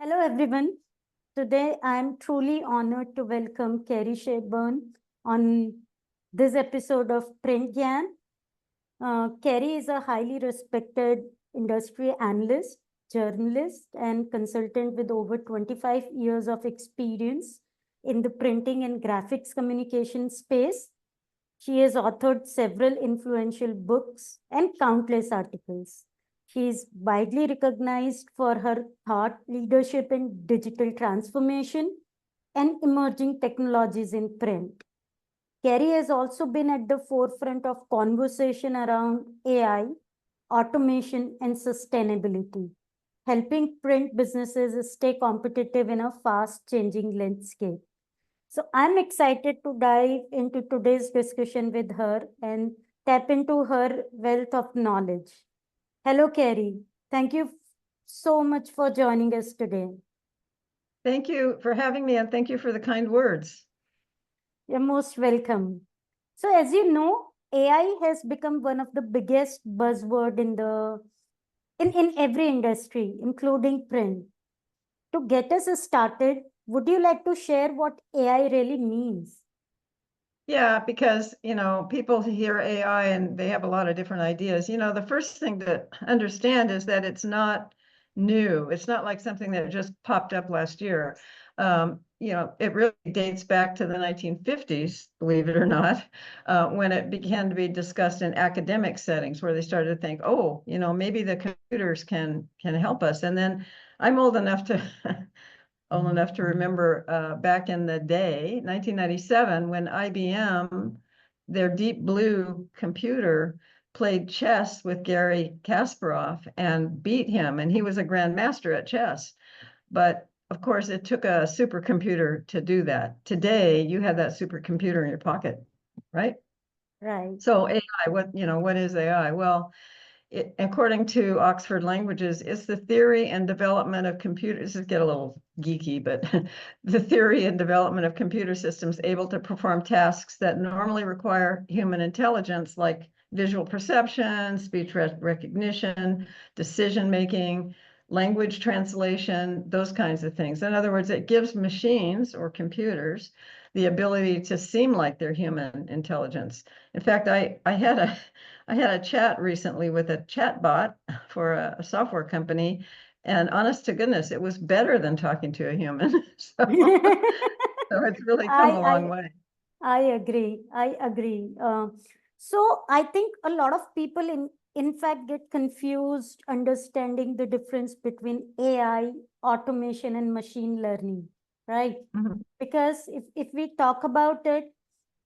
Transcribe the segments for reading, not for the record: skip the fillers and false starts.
Hello, everyone. Today, I am truly honored to welcome Cary Sherburne on this episode of PrintGyan. Cary is a highly respected industry analyst, journalist, and consultant with over 25 years of experience in the printing and graphics communication space. She has authored several influential books and countless articles. She is widely recognized for her thought leadership in digital transformation and emerging technologies in print. Cary has also been at the forefront of conversation around AI, automation, and sustainability, helping print businesses stay competitive in a fast changing landscape. So I'm excited to dive into today's discussion with her and tap into her wealth of knowledge. Hello, Cary. Thank you so much for joining us today. Thank you for having me, and thank you for the kind words. You're most welcome. So, as you know, AI has become one of the biggest buzzword in every industry, including print. To get us started, would you like to share what AI really means? Yeah, because, people hear AI and they have a lot of different ideas. The first thing to understand is that it's not new. It's not like something that just popped up last year. It really dates back to the 1950s, believe it or not, when it began to be discussed in academic settings where they started to think, oh, maybe the computers can help us. And then I'm old enough to remember back in the day, 1997, when IBM, their Deep Blue computer, played chess with Garry Kasparov and beat him, and he was a grandmaster at chess. But of course, it took a supercomputer to do that. Today, you have that supercomputer in your pocket, right? Right. So AI, what is AI? Well, according to Oxford Languages, it's the theory and development of computers. This get a little geeky, but the theory and development of computer systems able to perform tasks that normally require human intelligence, like visual perception, speech recognition, decision making, language translation, those kinds of things. In other words, it gives machines or computers the ability to seem like they're human intelligence. In fact, I had a chat recently with a chat bot for a software company, and honest to goodness, it was better than talking to a human. So it's really come a long way. I agree. I agree. So I think a lot of people in fact get confused understanding the difference between AI, automation, and machine learning, right? Mhm. Because if we talk about it,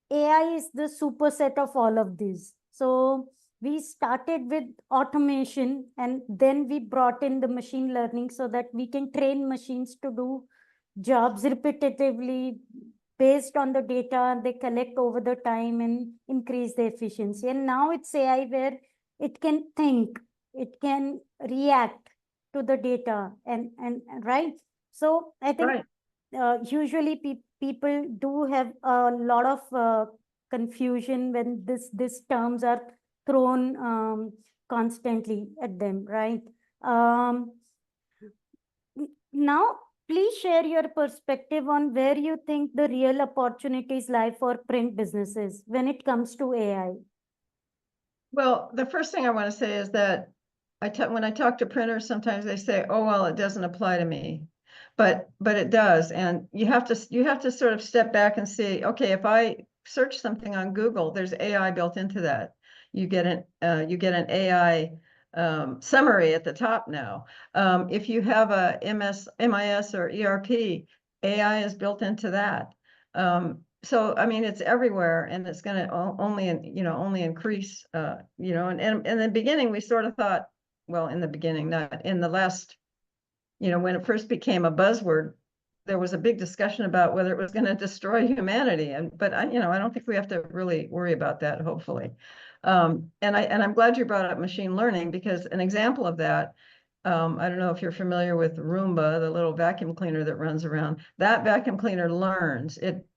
AI is the superset of all of these. So we started with automation and then we brought in the machine learning so that we can train machines to do jobs repetitively based on the data they collect over the time and increase the efficiency. And now it's AI where it can think, it can react to the data and right. So I think Right. usually people do have a lot of confusion when this terms are thrown constantly at them, right? um, Now, please share your perspective on where you think the real opportunities lie for print businesses when it comes to AI. Well, the first thing I want to say is that when I talk to printers, sometimes they say, "Oh, well, it doesn't apply to me," but it does, and you have to sort of step back and see, okay, if I search something on Google, there's AI built into that. You get an AI summary at the top now. If you have a MIS or ERP, AI is built into that. So I mean, it's everywhere, and it's going to only increase. And in the beginning, we sort of thought, well, in the beginning, not in the last, when it first became a buzzword, there was a big discussion about whether it was going to destroy humanity. But I don't think we have to really worry about that, hopefully. And I'm glad you brought up machine learning, because an example of that, I don't know if you're familiar with Roomba, the little vacuum cleaner that runs around. That vacuum cleaner learns. It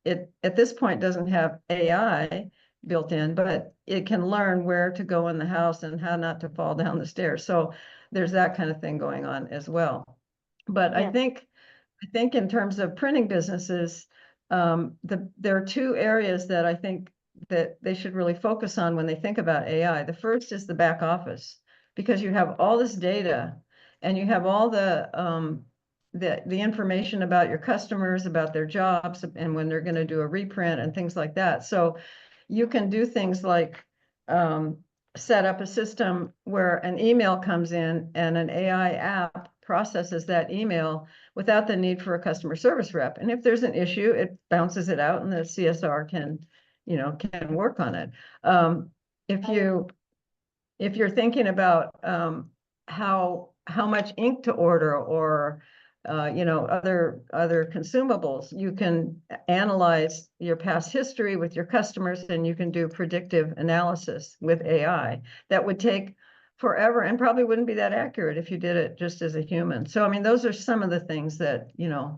at this point doesn't have AI built in, but it can learn where to go in the house and how not to fall down the stairs. So there's that kind of thing going on as well. But I Yeah. think think in terms of printing businesses, there are two areas that I think that they should really focus on when they think about AI. The first is the back office, because you have all this data and you have all the information about your customers, about their jobs, and when they're going to do a reprint and things like that. So you can do things like set up a system where an email comes in and an AI app processes that email without the need for a customer service rep. And if there's an issue, it bounces it out and the CSR can work on it. If you're thinking about how much ink to order, or other consumables, you can analyze your past history with your customers, and you can do predictive analysis with AI. That would take forever and probably wouldn't be that accurate if you did it just as a human. So, I mean, those are some of the things that,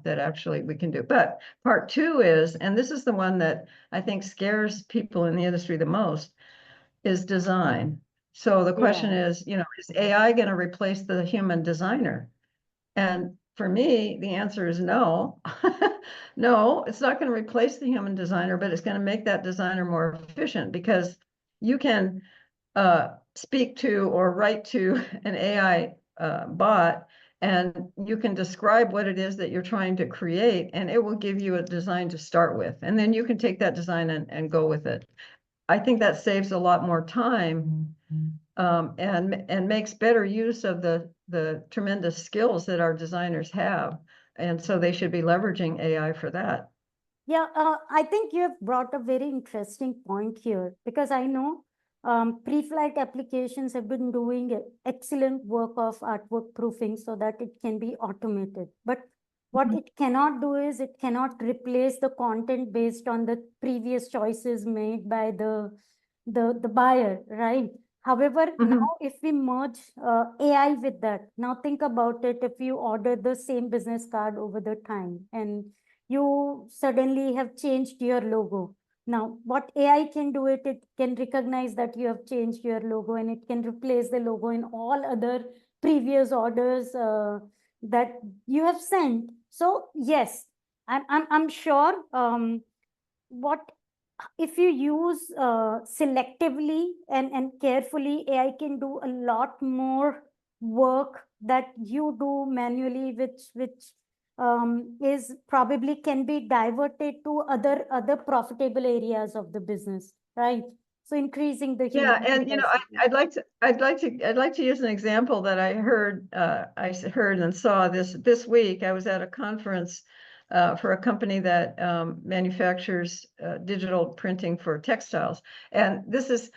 that actually we can do. But part two is, and this is the one that I think scares people in the industry the most, is design. So the question is, is AI going to replace the human designer? And for me, the answer is no. No, it's not going to replace the human designer, but it's going to make that designer more efficient, because you can speak to or write to an AI bot, and you can describe what it is that you're trying to create, and it will give you a design to start with. And then you can take that design and go with it. I think that saves a lot more time, and makes better use of the tremendous skills that our designers have. And so they should be leveraging AI for that. Yeah, I think you have brought a very interesting point here, because I know pre-flight applications have been doing excellent work of artwork proofing so that it can be automated. But what it cannot do is it cannot replace the content based on the previous choices made by the buyer, right? However, now if we merge AI with that, now think about it, if you order the same business card over the time and you suddenly have changed your logo. Now, what AI can do it can recognize that you have changed your logo, and it can replace the logo in all other previous orders that you have sent. So yes, I'm sure what if you use selectively and carefully, AI can do a lot more work that you do manually, which is probably can be diverted to other profitable areas of the business, right? So increasing the Yeah, human and I'd like to use an example that I heard and saw this week. I was at a conference for a company that manufactures digital printing for textiles, and this is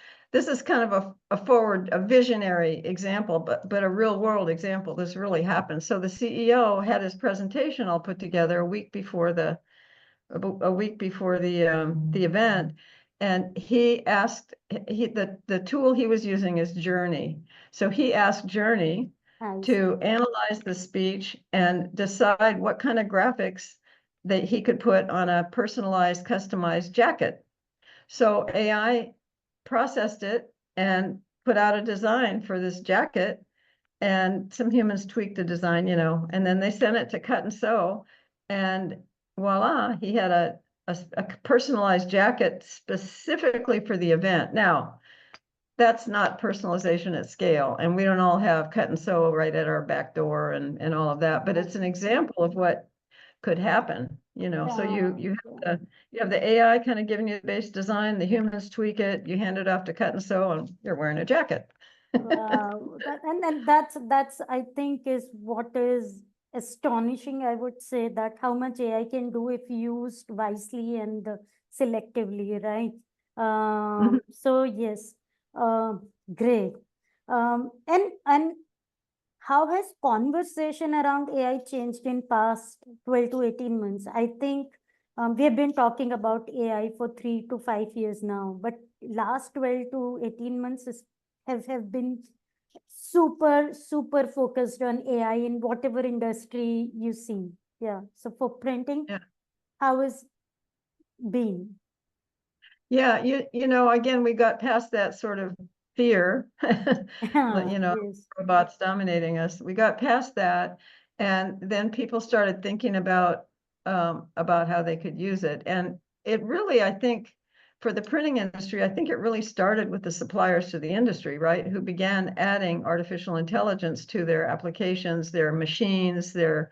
kind of a visionary example, but a real world example. This really happened. So the CEO had his presentation all put together a week before the event, and he asked, the tool he was using is Journey. So he asked Journey to analyze the speech and decide what kind of graphics that he could put on a personalized, customized jacket. So AI processed it and put out a design for this jacket, and some humans tweaked the design, and then they sent it to cut and sew, and voila, he had a personalized jacket specifically for the event. Now, that's not personalization at scale, and we don't all have cut and sew right at our back door and all of that, but it's an example of what could happen, so you have the AI kind of giving you the base design, the humans tweak it, you hand it off to cut and sew, and you're wearing a jacket. Wow. And that's I think is what is astonishing. I would say that how much AI can do if used wisely and selectively, right? So yes, great. And how has conversation around AI changed in past 12 to 18 months? I think we have been talking about AI for 3 to 5 years now, but last 12 to 18 months have been super focused on AI in whatever industry you see. Yeah. So for printing, Yeah. how is been? Yeah, again, we got past that sort of fear, Yes. robots dominating us. We got past that, And then people started thinking about how they could use it. And it really, I think, for the printing industry, I think it really started with the suppliers to the industry, right? Who began adding artificial intelligence to their applications, their machines, their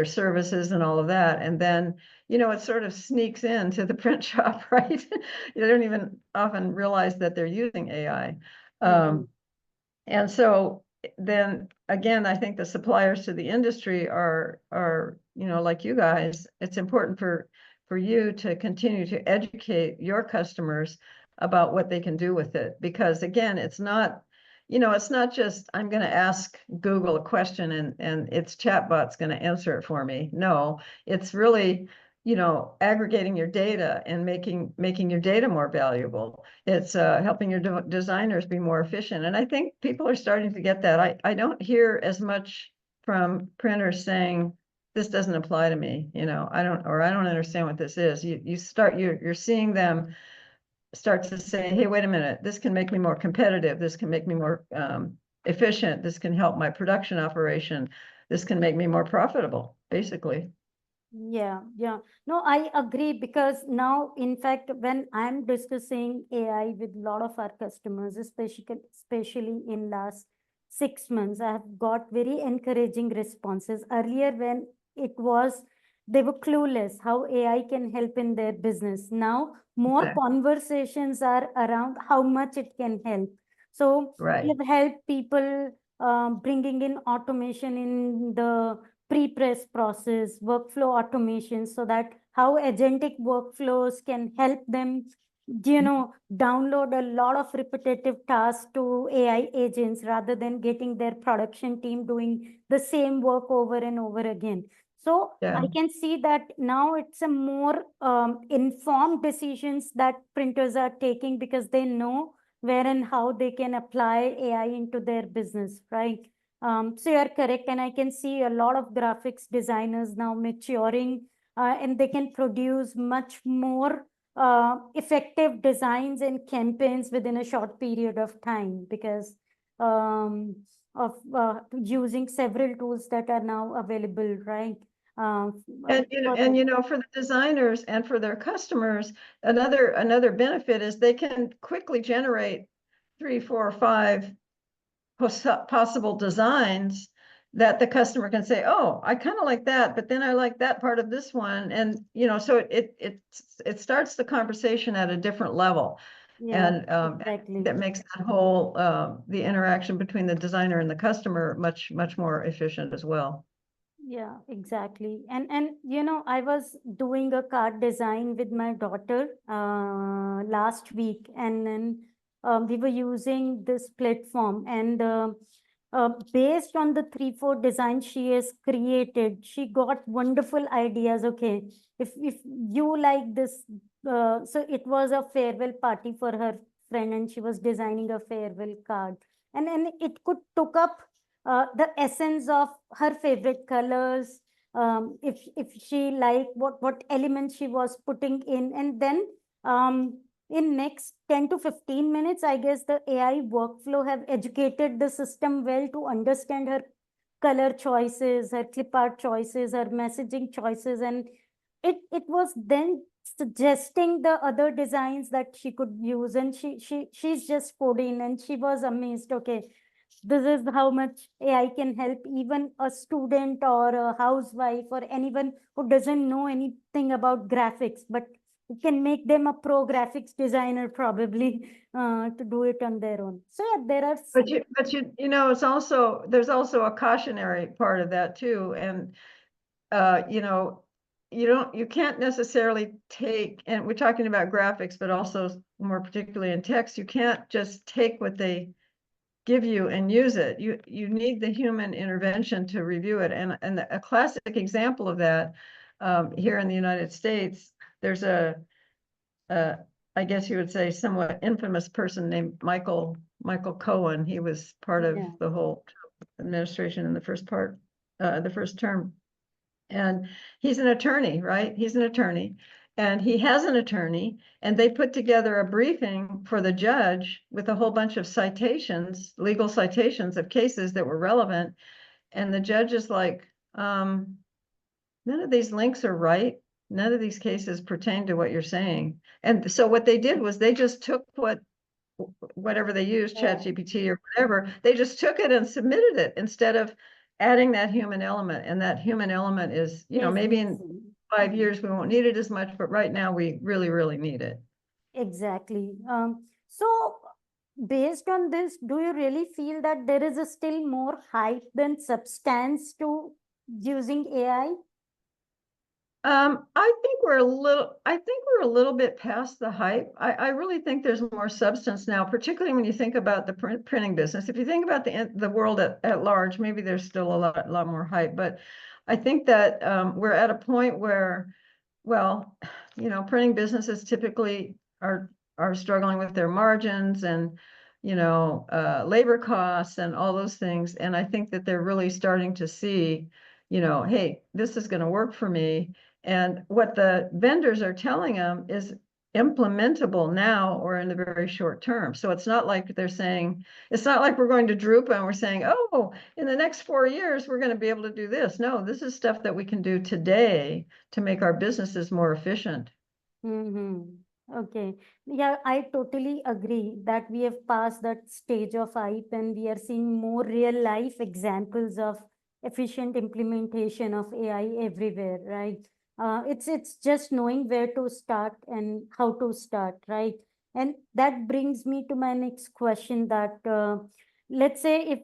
services and all of that. And then, it sort of sneaks into the print shop, right? They don't even often realize that they're using AI. And so then again, I think the suppliers to the industry are, like you guys, it's important for you to continue to educate your customers about what they can do with it. Because again, it's not just, I'm going to ask Google a question and its chatbot's going to answer it for me. No, it's really, aggregating your data and making your data more valuable. It's helping your designers be more efficient. And I think people are starting to get that. I don't hear as much from printers saying, this doesn't apply to me, I don't understand what this is. You're seeing them start to say, hey, wait a minute, this can make me more competitive. This can make me more efficient. This can help my production operation. This can make me more profitable, basically. Yeah. No, I agree, because now, in fact, when I'm discussing AI with a lot of our customers, especially in last 6 months, I have got very encouraging responses. Earlier, when they were clueless how AI can help in their business. Now, more conversations are around how much it can help. So we have helped people bringing in automation in the prepress process, workflow automation, so that how agentic workflows can help them, download a lot of repetitive tasks to AI agents rather than getting their production team doing the same work over and over again. So I can see that now it's a more informed decisions that printers are taking, because they know where and how they can apply AI into their business, right? So you're correct, and I can see a lot of graphics designers now maturing, and they can produce much more effective designs and campaigns within a short period of time, because of using several tools that are now available, right? And for the designers and for their customers, another benefit is they can quickly generate 3, 4, or 5 possible designs that the customer can say, oh, I kind of like that, but then I like that part of this one. And, so it starts the conversation at a different level. Yeah, And exactly. that makes that whole, the interaction between the designer and the customer much, much more efficient as well. Yeah, exactly. And I was doing a card design with my daughter last week, and then we were using this platform, and based on the 3-4 designs she has created, she got wonderful ideas. Okay, if you like this, so it was a farewell party for her friend, and she was designing a farewell card, and it could took up the essence of her favorite colors, if she liked what elements she was putting in, and then in next 10 to 15 minutes, I guess the AI workflow have educated the system well to understand her color choices, her clip art choices, her messaging choices, and it was then suggesting the other designs that she could use, and she's just 14, and she was amazed. Okay, this is how much AI can help even a student or a housewife or anyone who doesn't know anything about graphics, but it can make them a pro graphics designer probably to do it on their own. So yeah, there are. But it's also, there's also a cautionary part of that too. And, you can't necessarily take, and we're talking about graphics, but also more particularly in text, you can't just take what they give you and use it. You need the human intervention to review it. And a classic example of that, here in the United States, there's I guess you would say, somewhat infamous person named Michael Cohen. He was part of the whole administration in the first term. And he's an attorney, right? He's an attorney. And he has an attorney, and they put together a briefing for the judge with a whole bunch of citations, legal citations of cases that were relevant. And the judge is like, none of these links are right. None of these cases pertain to what you're saying. And so what they did was they just took whatever they used, Yeah. ChatGPT or whatever, they just took it and submitted it instead of adding that human element. And that human element is, maybe in missing. 5 years we won't need it as much, but right now we really, really need it. Exactly. So based on this, do you really feel that there is a still more hype than substance to using AI? I think we're a little bit past the hype. I really think there's more substance now, particularly when you think about the printing business. If you think about the world at large, maybe there's still a lot more hype, but I think that we're at a point where, well, printing businesses typically are struggling with their margins and, labor costs and all those things. And I think that they're really starting to see, hey, this is going to work for me. And what the vendors are telling them is implementable now or in the very short term. So it's not like they're saying, it's not like we're going to Drupa and we're saying, oh, in the next 4 years, we're going to be able to do this. No, this is stuff that we can do today to make our businesses more efficient. Okay. Yeah, I totally agree that we have passed that stage of hype and we are seeing more real life examples of efficient implementation of AI everywhere, right? It's just knowing where to start and how to start, right? And that brings me to my next question that let's say if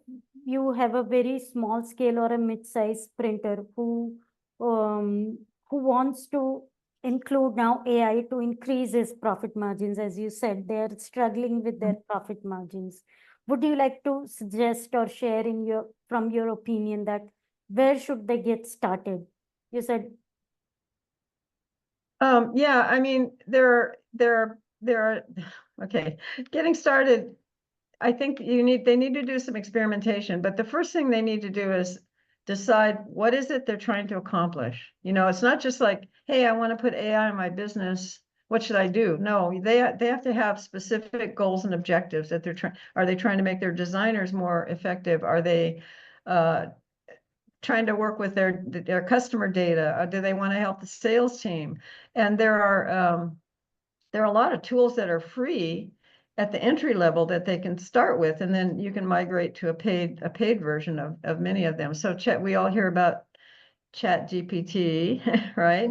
you have a very small scale or a mid-sized printer who wants to include now AI to increase his profit margins. As you said, they are struggling with their profit margins. Would you like to suggest or share from your opinion that where should they get started? You said, Yeah, I mean, okay, getting started, I think they need to do some experimentation, but the first thing they need to do is decide what is it they're trying to accomplish. It's not just like, hey, I want to put AI in my business. What should I do? No, they have to have specific goals and objectives that they're trying. Are they trying to make their designers more effective? Are they trying to work with their customer data? Do they want to help the sales team? And there are a lot of tools that are free at the entry level that they can start with, and then you can migrate to a paid version of many of them. So we all hear about ChatGPT, right?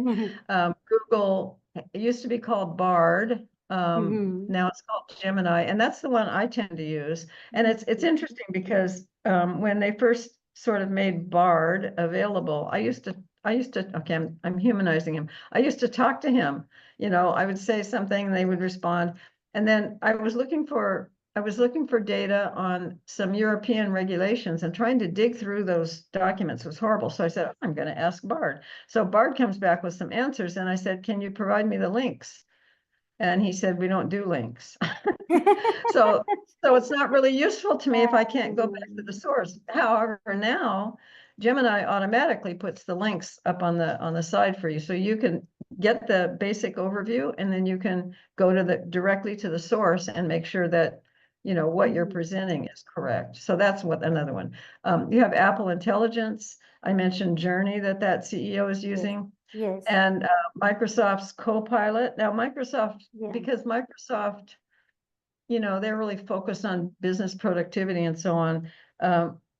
Google, it used to be called Bard. Now it's called Gemini, and that's the one I tend to use. And it's interesting because when they first sort of made Bard available, I used to okay, I'm humanizing him. I used to talk to him. I would say something and they would respond. And then I was looking for data on some European regulations, and trying to dig through those documents was horrible. So I said, oh, I'm going to ask Bard. So Bard comes back with some answers, and I said, can you provide me the links? And he said, we don't do links. So it's not really useful to me if I can't go back to the source. However, now Gemini automatically puts the links up on the side for you, so you can get the basic overview, and then you can go directly to the source and make sure that what you're presenting is correct. So that's another one. You have Apple Intelligence. I mentioned Journey that CEO is using. Yes. And Microsoft's Copilot. Now because Microsoft, they're really focused on business productivity and so on.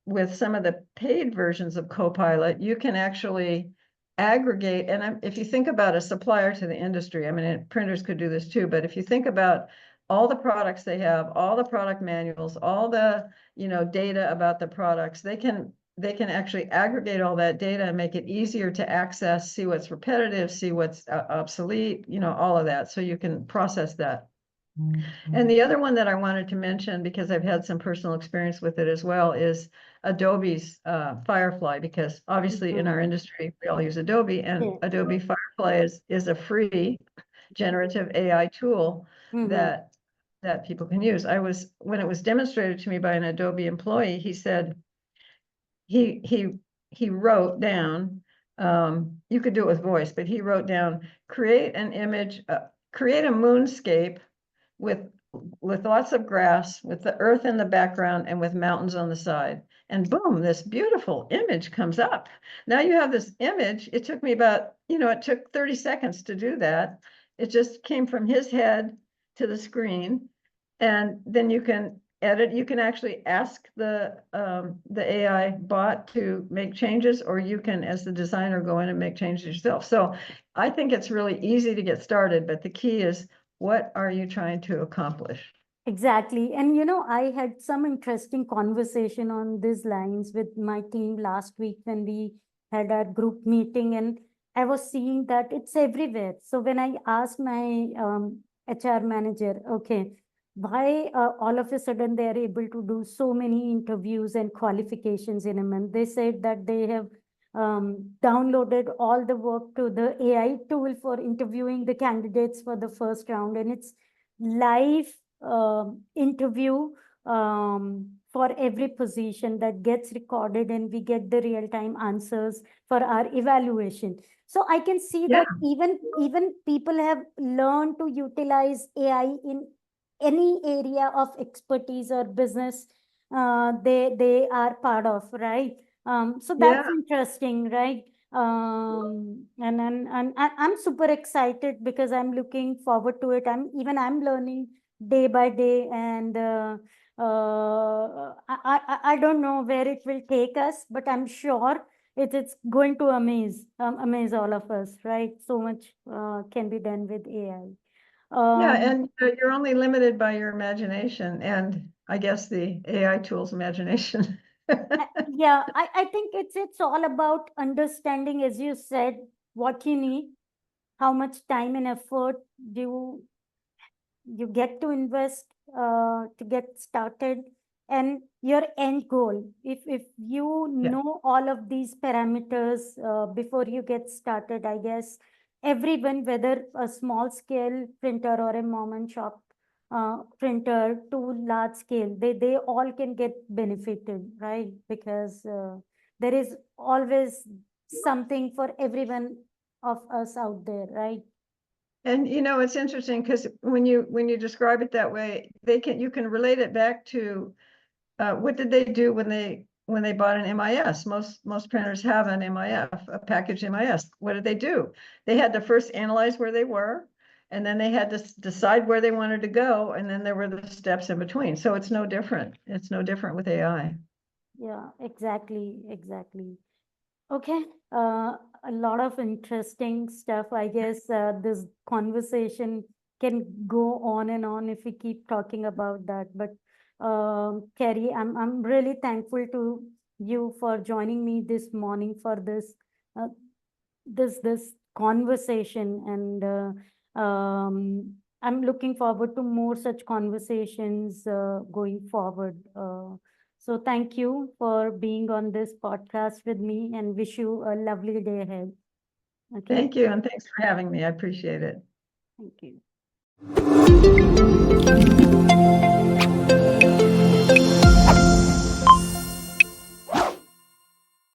With some of the paid versions of Copilot, you can actually aggregate. And if you think about a supplier to the industry, I mean, printers could do this too, but if you think about all the products they have, all the product manuals, all the, data about the products, they can actually aggregate all that data and make it easier to access, see what's repetitive, see what's obsolete, all of that. So you can process that. And the other one that I wanted to mention, because I've had some personal experience with it as well, is Adobe's Firefly, because obviously in our industry, we all use Adobe, and Adobe Firefly is a free generative AI tool that people can use. When it was demonstrated to me by an Adobe employee, he said, he wrote down, you could do it with voice, but he wrote down, create an image, create a moonscape with lots of grass, with the earth in the background, and with mountains on the side. and boom, this beautiful image comes up. Now you have this image. It took me about, it took 30 seconds to do that. It just came from his head to the screen. And then you can edit, you can actually ask the AI bot to make changes, or you can, as the designer, go in and make changes yourself. So I think it's really easy to get started, but the key is, what are you trying to accomplish? Exactly. And I had some interesting conversation on these lines with my team last week when we had our group meeting, and I was seeing that it's everywhere. So when I asked my HR manager, okay, why all of a sudden they are able to do so many interviews and qualifications in a month? They said that they have downloaded all the work to the AI tool for interviewing the candidates for the first round, and it's live interview for every position that gets recorded, and we get the real-time answers for our evaluation. So I can see that even people have learned to utilize AI in any area of expertise or business they are part of, right? So that's interesting, right? And I'm super excited because I'm looking forward to it. I'm learning day by day, and I don't know where it will take us, but I'm sure it's going to amaze all of us, right? So much can be done with AI. And you're only limited by your imagination, and I guess the AI tool's imagination. Yeah, I think it's all about understanding, as you said, what you need, how much time and effort do you get to invest to get started, and your end goal. If you know all of these parameters before you get started, I guess everyone, whether a small scale printer or a mom and shop printer to large scale, they all can get benefited, right? Because there is always something for everyone of us out there, right? And it's interesting because when you describe it that way, you can relate it back to what did they do when they bought an MIS? Most printers have an MIF, a package MIS. What did they do? They had to first analyze where they were, and then they had to decide where they wanted to go, and then there were the steps in between. So it's no different. It's no different with AI. Yeah, exactly. Okay, a lot of interesting stuff. I guess this conversation can go on and on if we keep talking about that. But Cary, I'm really thankful to you for joining me this morning for uh, this conversation, and I'm looking forward to more such conversations going forward. So thank you for being on this podcast with me, and wish you a lovely day ahead. Okay. Thank you, and thanks for having me. I appreciate it. Thank you.